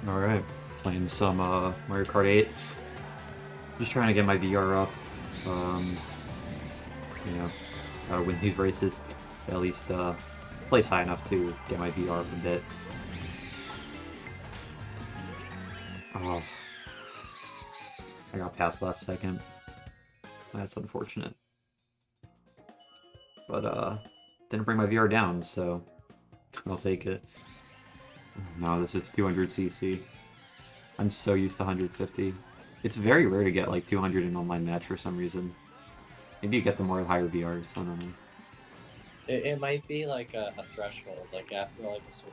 Alright, playing some Mario Kart 8. Just trying to get my VR up. Um, you know, gotta win these races. At least place high enough to get my VR up a bit. Oh, I got past last second. That's unfortunate. But didn't bring my VR down, so I'll take it. No, this is 200cc. I'm so used to 150. It's very rare to get like 200 in online match for some reason. Maybe you get the more higher VRs, I don't know. It might be like a threshold, like after like a certain.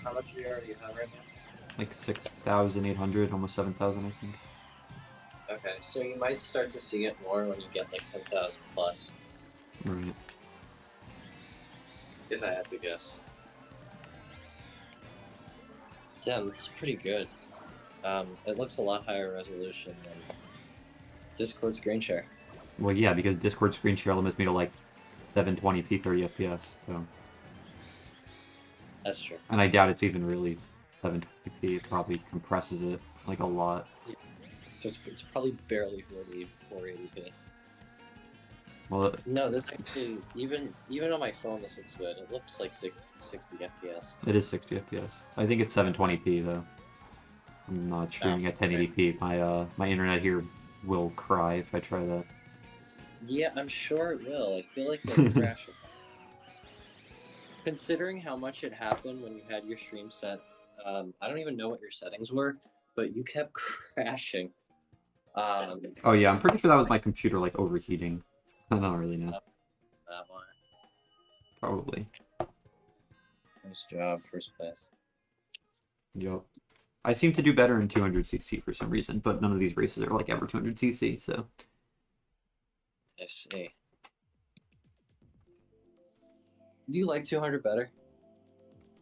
How much VR do you have right now? Like 6,800, almost 7,000, I think. Okay, so you might start to see it more when you get like 10,000 plus, Right. if I had to guess. Damn, this is pretty good. It looks a lot higher resolution than Discord screen share. Well, yeah, because Discord screen share limits me to like 720p 30 FPS, so. That's true. And I doubt it's even really 720p. It probably compresses it like a lot. So it's probably barely 480p. Well, No, this actually even on my phone this looks good. It looks like 60 FPS. it is 60 FPS. I think it's 720p though. I'm not streaming at 1080p. My internet here will cry if I try that. Yeah, I'm sure it will. I feel like it'll crash. Considering how much it happened when you had your stream set, I don't even know what your settings were, but you kept crashing. Oh yeah, I'm pretty sure that was my computer like overheating. I don't really know. That one. Probably. Nice job, first place. Yup. I seem to do better in 200cc for some reason, but none of these races are like ever 200cc, so. I see. Do you like 200 better?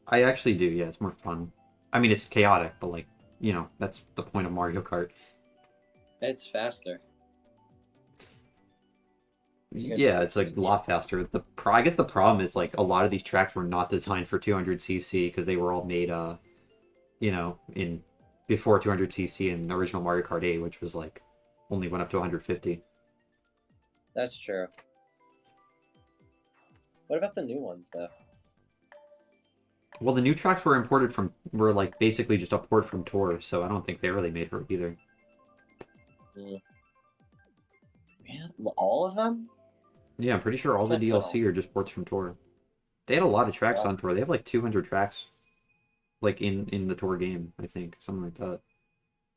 I actually do, yeah, it's more fun. I mean, it's chaotic, but like, you know, that's the point of Mario Kart. It's faster. Yeah, it's like a lot faster. I guess the problem is like a lot of these tracks were not designed for 200cc because they were all made, you know, in before 200cc in the original Mario Kart 8, which was like only went up to 150. That's true. What about the new ones, though? Well, the new tracks were like basically just a port from Tour, so I don't think they really made for it either. Mm. Man, all of them? Yeah, I'm pretty sure all the DLC are just ports from Tour. They had a lot of tracks on Tour. They have like 200 tracks, like in the Tour game, I think, something like that.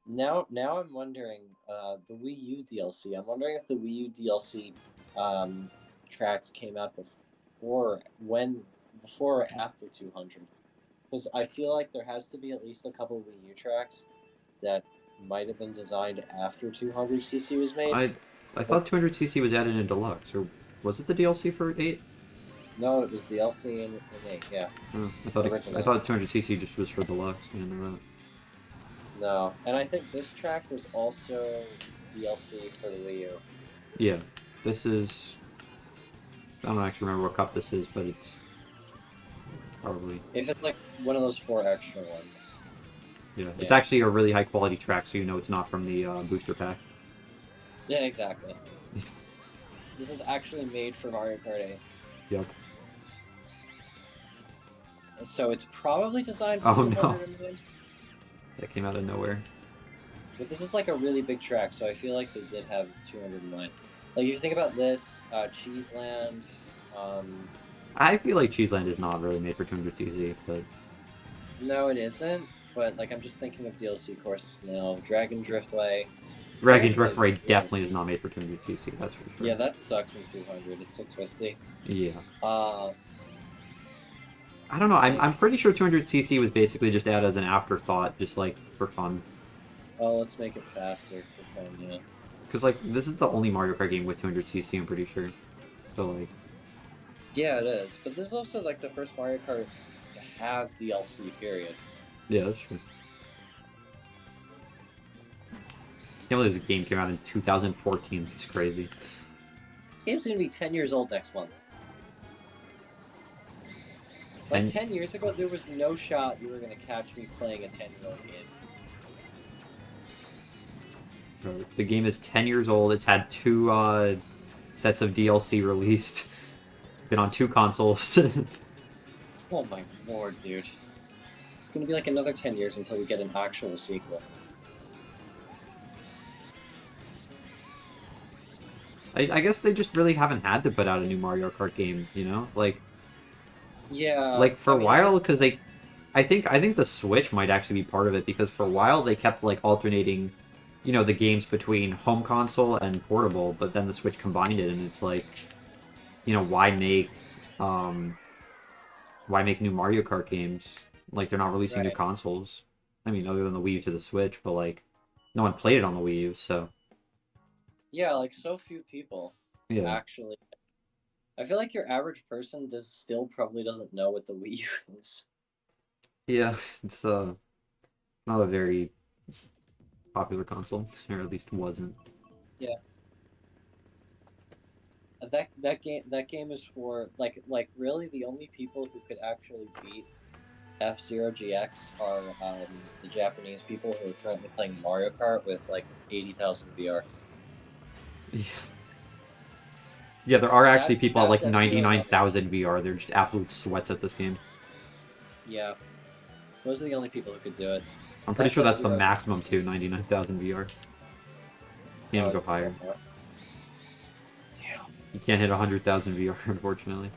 Now I'm wondering, the Wii U DLC. I'm wondering if the Wii U DLC tracks came out before or after 200. Because I feel like there has to be at least a couple Wii U tracks that might have been designed after 200cc was made. I thought 200cc was added in Deluxe, or was it the DLC for 8? No, it was DLC in 8, yeah. Oh, I thought 200cc just was for Deluxe. I didn't know that. No, and I think this track was also DLC for the Wii U. Yeah, this is. I don't actually remember what cup this is, but it's probably. If it's like one of those 4 extra ones. Yeah, it's actually a really high quality track, so you know it's not from the booster pack. Yeah, exactly. This is actually made for Mario Kart 8. Yep. So it's probably designed for 200 no. in the end. That came out of nowhere. But this is like a really big track, so I feel like they did have 200 in mind. Like, if you think about this, Cheeseland, I feel like Cheeseland is not really made for 200cc, but... No, it isn't, but, like, I'm just thinking of DLC courses now. Dragon Driftway. Dragon Driftway definitely is not made for 200cc, that's for sure. Yeah, that sucks in 200. It's so twisty. Yeah. I don't know, I'm pretty sure 200cc was basically just added as an afterthought, just, like, for fun. Oh, let's make it faster for fun, yeah. Because, like, this is the only Mario Kart game with 200cc, I'm pretty sure. So, like... Yeah, it is. But this is also, like, the first Mario Kart to have DLC, period. Yeah, that's true. I can't believe this game came out in 2014. It's crazy. This game's gonna be 10 years old next month. Like 10, 10 years ago, there was no shot you were gonna catch me playing a 10-year-old game. the game is 10 years old. It's had two sets of DLC released. Been on two consoles. Oh my lord, dude. It's gonna be like another 10 years until we get an actual sequel. I guess they just really haven't had to put out a new Mario Kart game, you know? Yeah, Like for I a mean, I while, think because I think the Switch might actually be part of it because for a while they kept like alternating, the games between home console and portable, but then the Switch combined it, and it's like, why um, make new Mario Kart games? Like they're not releasing new right. consoles. I mean, other than the Wii U to the Switch, but like, no one played it on the Wii U, so Yeah, like so few people yeah, actually. I feel like your average person does still probably doesn't know what the Wii U is. yeah, it's not a very popular console, or at least wasn't. Yeah, that game is for like really the only people who could actually beat F-Zero GX are the Japanese people who are currently playing Mario Kart with like 80,000 VR. Yeah, there are actually Past people at past like F-Zero level. 99,000 VR. They're just absolute sweats at this game. Yeah, those are the only people who could do it. I'm pretty Past sure that's the F-Zero. maximum too, 99,000 VR. Can't Oh, even go it's higher. more. Damn. You can't hit 100,000 VR, unfortunately.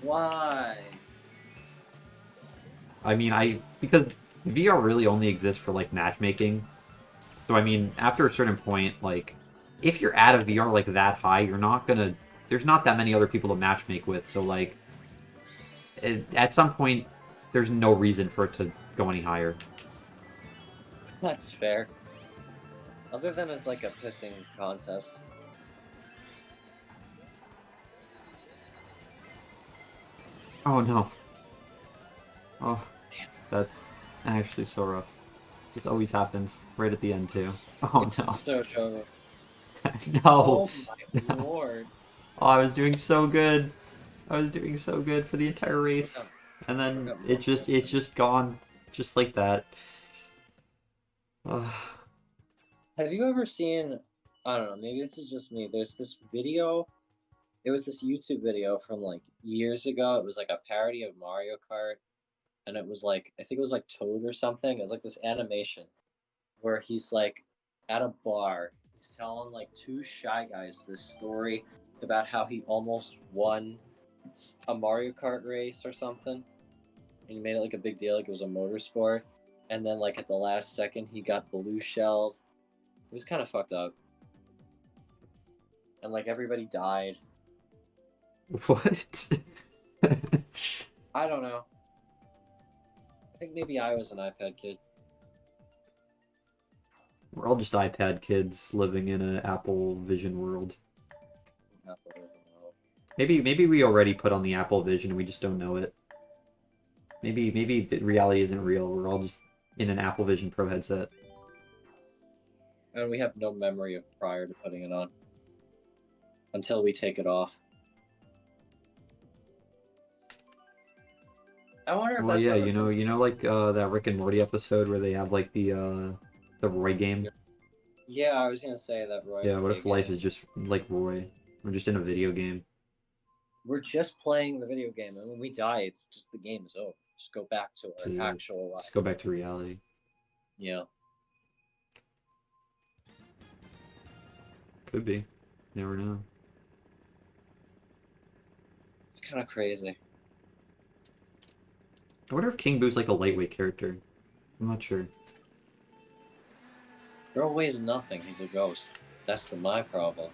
Why? I mean, because VR really only exists for like matchmaking. So I mean, after a certain point, like if you're at a VR like that high, you're not gonna. There's not that many other people to matchmake with. So like, at some point, there's no reason for it to go any higher. That's fair. Other than as like a pissing contest. Oh no. Oh, that's actually so rough. It always happens right at the end too. Oh no. So Shogo. No. Oh my lord. Oh, I was doing so good. I was doing so good for the entire Look race. up. And Look then up it more. just it's just gone. Just like that. Ugh. Have you ever seen? I don't know. Maybe this is just me. There's this video. It was this YouTube video from like years ago. It was like a parody of Mario Kart, and it was like I think it was like Toad or something. It was like this animation where he's like at a bar. He's telling like two shy guys this story about how he almost won a Mario Kart race or something, and he made it like a big deal, like it was a motorsport. And then like at the last second, he got blue shelled. It was kind of fucked up, and like everybody died. What? I don't know. I think maybe I was an iPad kid. We're all just iPad kids living in an Apple Vision world. Maybe we already put on the Apple Vision and we just don't know it. Maybe the reality isn't real. We're all just in an Apple Vision Pro headset. And we have no memory of prior to putting it on until we take it off. I wonder if Well, that's yeah, one of those things. like that Rick and Morty episode where they have like the Roy game. Yeah, I was gonna say that Roy Yeah, and what if Pig life game. is just like Roy? We're just in a video game. We're just playing the video game, and when we die, it's just the game is over. Just go back to our To actual life. just go back to reality. Yeah. Could be. Never know. It's kind of crazy. I wonder if King Boo's like a lightweight character. I'm not sure. Bro weighs nothing. He's a ghost. That's my problem.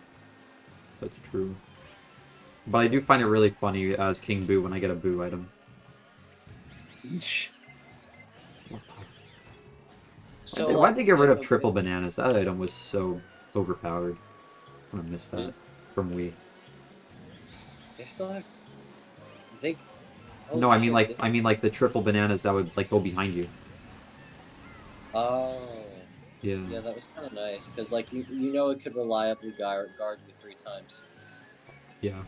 That's true. But I do find it really funny as King Boo when I get a Boo item. So Why'd like, they get rid if of a triple bananas? That item was so overpowered. I'm gonna miss that from Wii. they still have they. No, Holy shit! Did I mean like the triple bananas that would like go behind you. oh, Yeah, yeah, that was kind of nice because like you know it could reliably guard you 3 times. yeah.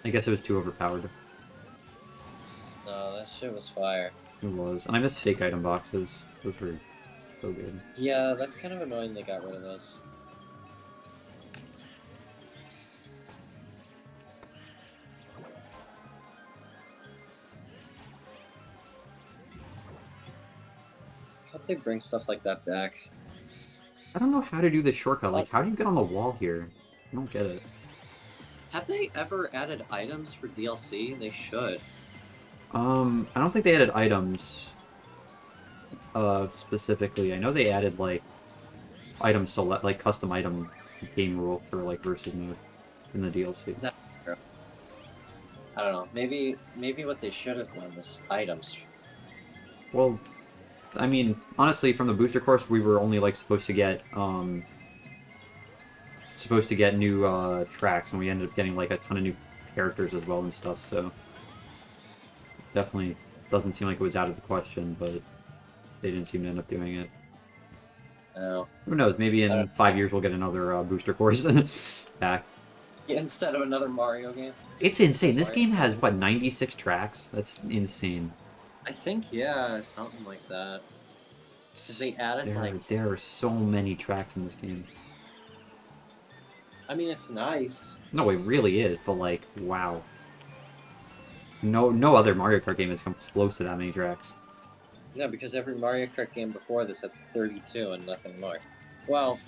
I guess it was too overpowered. No, that shit was fire. It was. And I miss fake item boxes. Those were so good. Yeah, that's kind of annoying they got rid of those. How'd they bring stuff like that back? I don't know how to do this shortcut. Oh, Like, how do you get on the wall here? I don't get it. have they ever added items for DLC? They should. I don't think they added items, specifically. I know they added, like, item select, like, custom item game rule for, like, versus mode in the DLC. That's true. I don't know. Maybe what they should have done is items. Well, I mean, honestly, from the booster course, we were only, like, supposed to get new, tracks, and we ended up getting, like, a ton of new characters as well and stuff, so... Definitely doesn't seem like it was out of the question, but they didn't seem to end up doing it. Oh. Who knows? Maybe in 5 years we'll get another booster course back. Yeah, instead of another Mario game. It's insane. This game has, what, 96 tracks? That's insane. I think, yeah, something like that. They added, There are so many tracks in this game. I mean, it's nice. No, it really is, but, like, wow. No other Mario Kart game has come close to that many tracks. Yeah, because every Mario Kart game before this had 32 and nothing more. Well,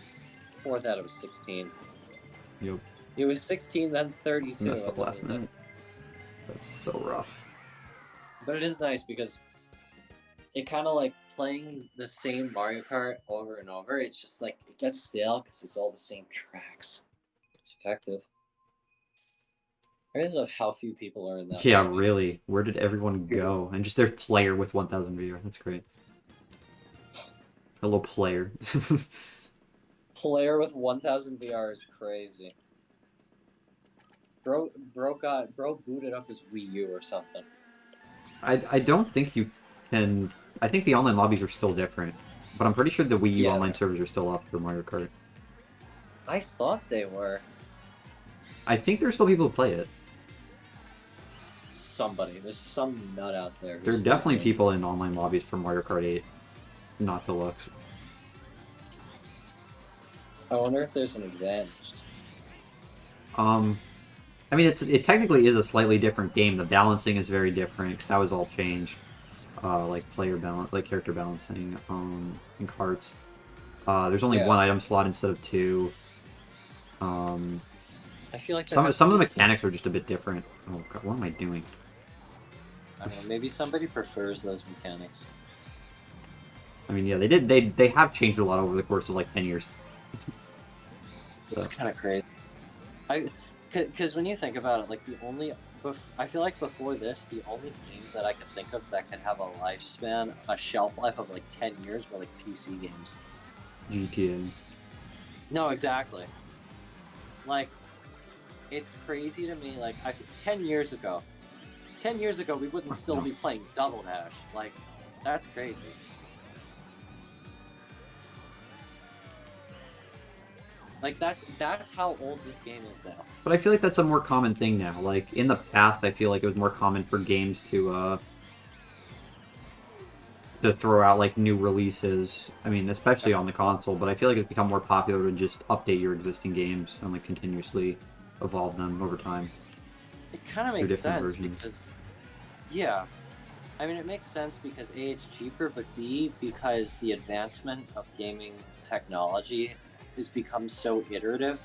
before that it was 16. Yep. It was 16, then 32. Messed up last minute. That's so rough. But it is nice because it kind of like playing the same Mario Kart over and over. It's just like, it gets stale because it's all the same tracks. It's effective. I really love how few people are in that. Yeah, really. Where did everyone go? And just their player with 1,000 VR. That's great. Hello, player. Player with 1,000 VR is crazy. Bro booted up his Wii U or something. I don't think you can... I think the online lobbies are still different. But I'm pretty sure the Wii U online servers are still up for Mario Kart. I thought they were. I think there's still people who play it. There's some nut out there. There are definitely people in online lobbies for Mario Kart 8. Not Deluxe. I wonder if there's an advantage. I mean, it technically is a slightly different game. The balancing is very different, because that was all changed. Like player balance, like character balancing, in carts. There's only one item slot instead of two. I feel like some of the mechanics are just a bit different. Oh god, what am I doing? I don't know, maybe somebody prefers those mechanics. I mean, yeah, they have changed a lot over the course of like 10 years. It's kind of crazy. Because when you think about it, like I feel like before this, the only games that I could think of that could have a lifespan, a shelf life of like 10 years were like PC games. GTA. No, exactly. Like, it's crazy to me, like, 10 years ago, we wouldn't still be playing Double Dash. Like, that's crazy. Like, that's how old this game is now. But I feel like that's a more common thing now. Like, in the past, I feel like it was more common for games to throw out, like, new releases. I mean, especially on the console, but I feel like it's become more popular to just update your existing games and, like, continuously evolve them over time. It kind of makes sense because, yeah. I mean, it makes sense because A, it's cheaper, but B, because the advancement of gaming technology has become so iterative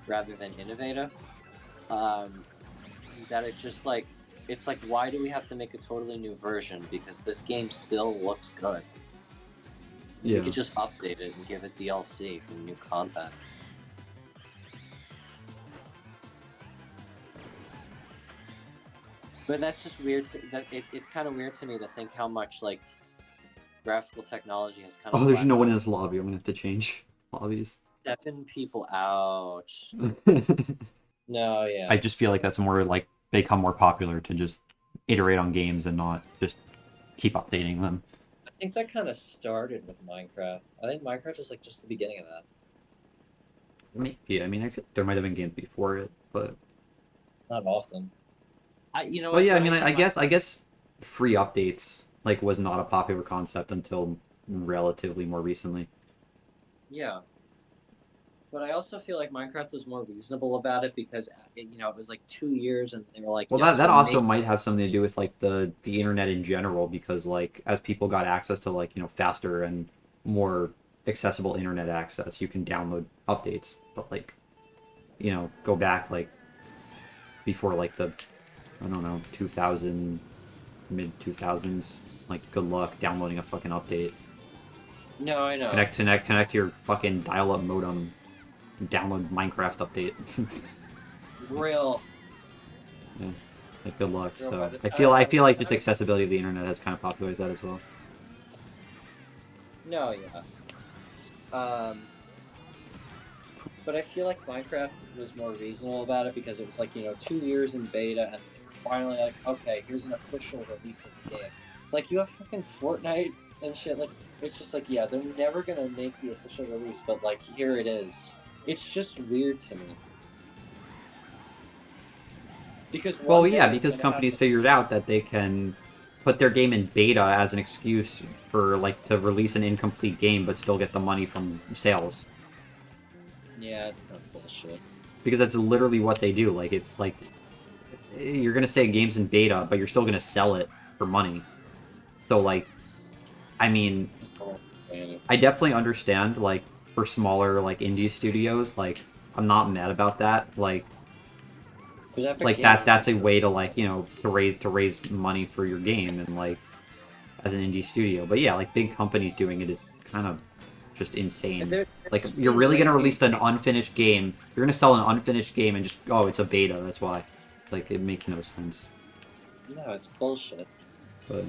rather than innovative, that it just like, it's like, why do we have to make a totally new version? Because this game still looks good. Yeah. You could just update it and give it DLC for new content. But that's just weird. It's kind of weird to me to think how much like graphical technology has kind of. Oh, there's no one in this lobby. I'm gonna have to change lobbies. 7 people. Ouch. No, yeah. I just feel like that's more like become more popular to just iterate on games and not just keep updating them. I think that kind of started with Minecraft. I think Minecraft was like just the beginning of that. Maybe. I mean, I feel like there might have been games before it, but not often. Well, yeah. I mean, I guess free updates like was not a popular concept until relatively more recently. Yeah. But I also feel like Minecraft was more reasonable about it because it was like 2 years, and they were like, Well, "Yes, that we'll also make." might have something to do with like the internet in general because like as people got access to like faster and more accessible internet access, you can download updates. But like go back like before like the I don't know 2000 mid 2000s, like good luck downloading a fucking update. No, I know. Connect to your fucking dial-up modem. Download Minecraft update. Real, Yeah, like good luck. real. By So the I time, feel like just accessibility of the internet has kind of popularized that as well. no, yeah. Um, but I feel like Minecraft was more reasonable about it because it was like 2 years in beta, and they were finally like, okay, here's an official release of the game. Like you have fucking Fortnite and shit. Like it's just like, yeah, they're never gonna make the official release, but like here it is. It's just weird to me because Well, one yeah, day it's because gonna have companies the. figured out that they can put their game in beta as an excuse for like to release an incomplete game but still get the money from sales. Yeah, it's kind of bullshit. Because that's literally what they do. Like it's like you're gonna say game's in beta, but you're still gonna sell it for money. So like, I mean, Oh, man. I definitely understand like for smaller like indie studios, like I'm not mad about that. Because Epic Like Games is that's a way to like to raise money for your game and like as an indie studio. But yeah, like big companies doing it is kind of just insane. they're Like just you're being really gonna lazy. release an unfinished game. You're gonna sell an unfinished game and just it's a beta. That's why. Like it makes no sense. No, it's bullshit. But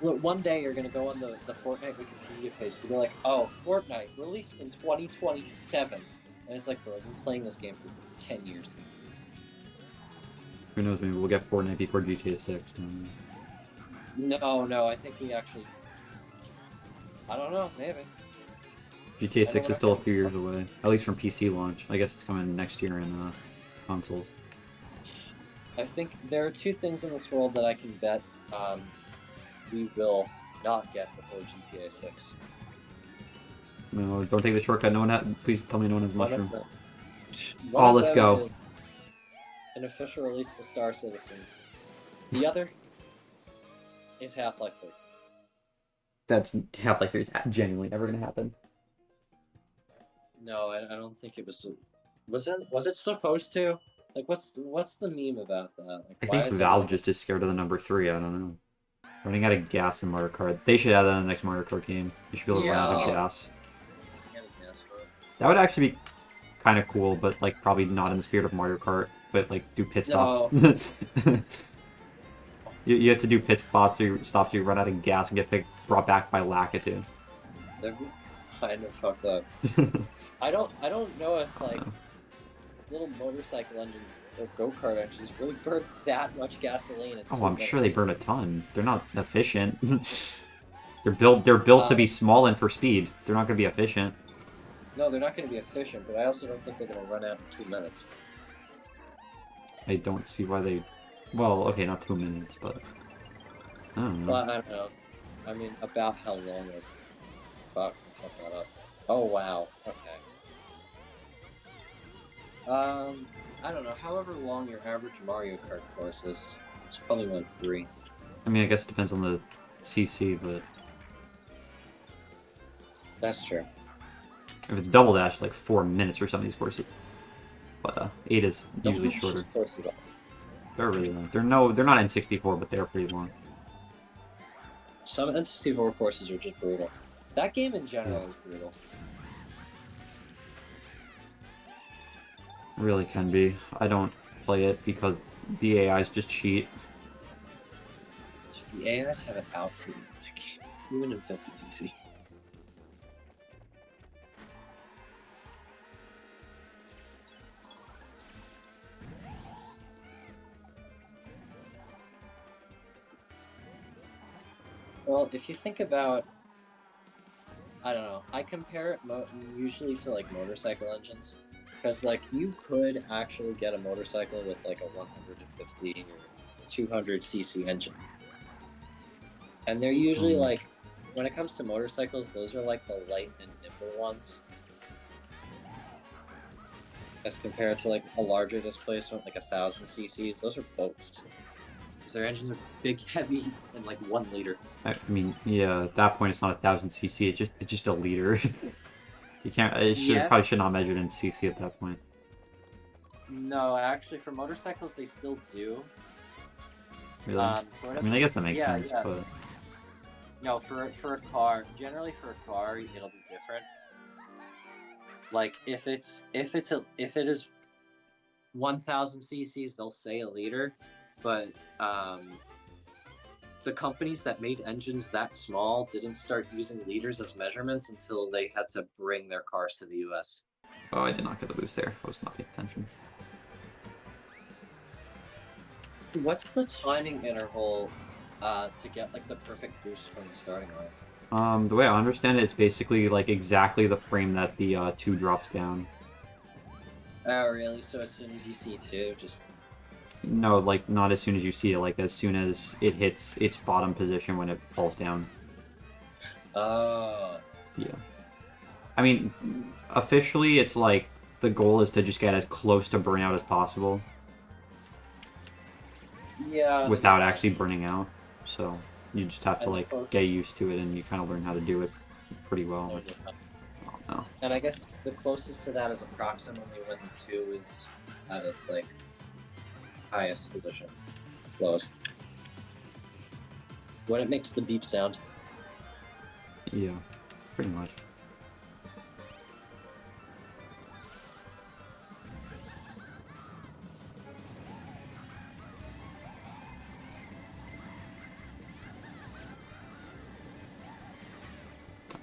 Look, one day you're gonna go on the Fortnite Wikipedia page to be like, oh, Fortnite released in 2027, and it's like, bro, I've been playing this game for 10 years. who knows? Maybe we'll get Fortnite before GTA 6. No, no, I think we actually. I don't know, maybe. GTA I know 6 we're is not still a getting few years stuff. away, at least from PC launch. I guess it's coming next year in consoles. I think there are two things in this world that I can bet we will not get before GTA 6. No, don't take the shortcut. No one please tell me no one has One of mushroom. them. One Oh, of let's them go. is an official release to Star Citizen. The other is Half-Life 3. That's Half-Life 3 is genuinely never gonna happen. No, I don't think it was. Was it supposed to? Like, what's the meme about that? Like, I why think is Valve everyone? just is scared of the number 3. I don't know. Running out of gas in Mario Kart. They should add that in the next Mario Kart game. You should be able to run out of Yeah. gas. Yeah, yes, bro. That would actually be kind of cool, but like probably not in the spirit of Mario Kart. But like do pit stops. No, You have to do pit stops. You run out of gas and get brought back by Lakitu. that'd be kind of fucked up. I don't know if like little motorcycle engines or go-kart engines really burn that much gasoline in Oh, 2 I'm sure they minutes. burn a ton. They're not efficient. They're built to be Um, small and for speed. They're not going to be efficient. no, they're not going to be efficient, but I also don't think they're going to run out in 2 minutes. I don't see why they. Well, okay, not 2 minutes, but I don't know. But I don't know. I mean, about how long it. Fuck, fuck that up. Oh wow. Okay. I don't know. However long your average Mario Kart course is, it's probably like 3. I mean, I guess it depends on the CC, but That's true. if it's double dash, like 4 minutes or some of these courses. But 8 is Don't usually be shorter. close to that. They're really long. They're not N64, but they're pretty long. Some N64 courses are just brutal. That game in general Yeah. is brutal. Really can be. I don't play it because the AIs just cheat. The AIs have it out for you in that game, even in 50cc. Well, if you think about, I don't know, I compare it usually to like motorcycle engines, because like you could actually get a motorcycle with like a 150 or 200cc engine, And they're usually Um, like, when it comes to motorcycles, those are like the light and nimble ones, as compared to like a larger displacement, like 1,000 cc's. Those are boats. Because their engines are big, heavy, and like 1 liter. I mean, yeah, at that point it's not 1,000 cc. It's just a liter. You can't. It should Yes. probably should not measure it in cc at that point. No, actually, for motorcycles, they still do. Really? Sort I of. mean, I guess that makes Yeah, sense, yeah. but No, for a car, generally for a car, it'll be different. Like if it is 1,000 cc's, they'll say a liter, but the companies that made engines that small didn't start using liters as measurements until they had to bring their cars to the US. oh, I did not get the boost there. I was not paying attention. What's the timing interval to get like the perfect boost from the starting line? The way I understand it, it's basically like exactly the frame that the two drops down. Oh, really? So as soon as you see two, just No, like not as soon as you see it, like as soon as it hits its bottom position when it falls down. oh, Yeah. I mean, officially, it's like the goal is to just get as close to burnout as possible yeah, that without makes actually sense. burning out. So you just have to And the like close, get used to it, and you kind of learn how to do it pretty well. no, Which no. I don't know. And I guess the closest to that is approximately when the two is at its like highest position, lowest. When it makes the beep sound. Yeah, pretty much.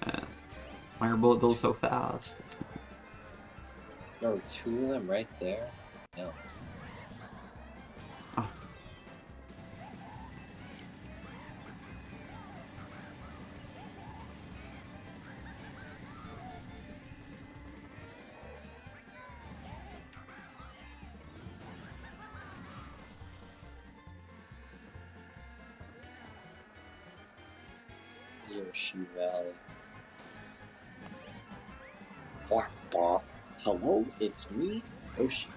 Uh, Fire bullet goes so fast. No, two of them right there. No. Oh, Yoshi Valley. Quack, quack. Hello, it's me, Yoshi.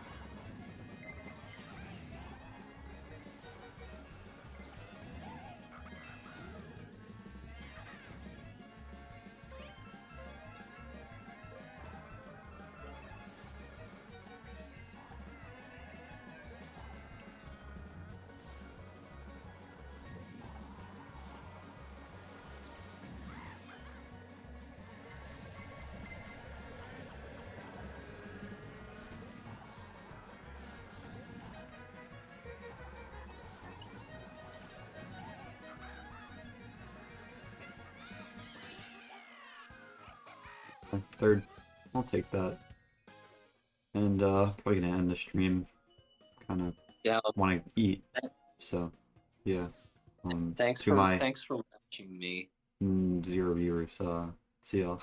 third. I'll take that. And probably gonna end the stream. Kind of Yeah. want to eat, so yeah. To my Thanks for watching me. 0 viewers. See y'all.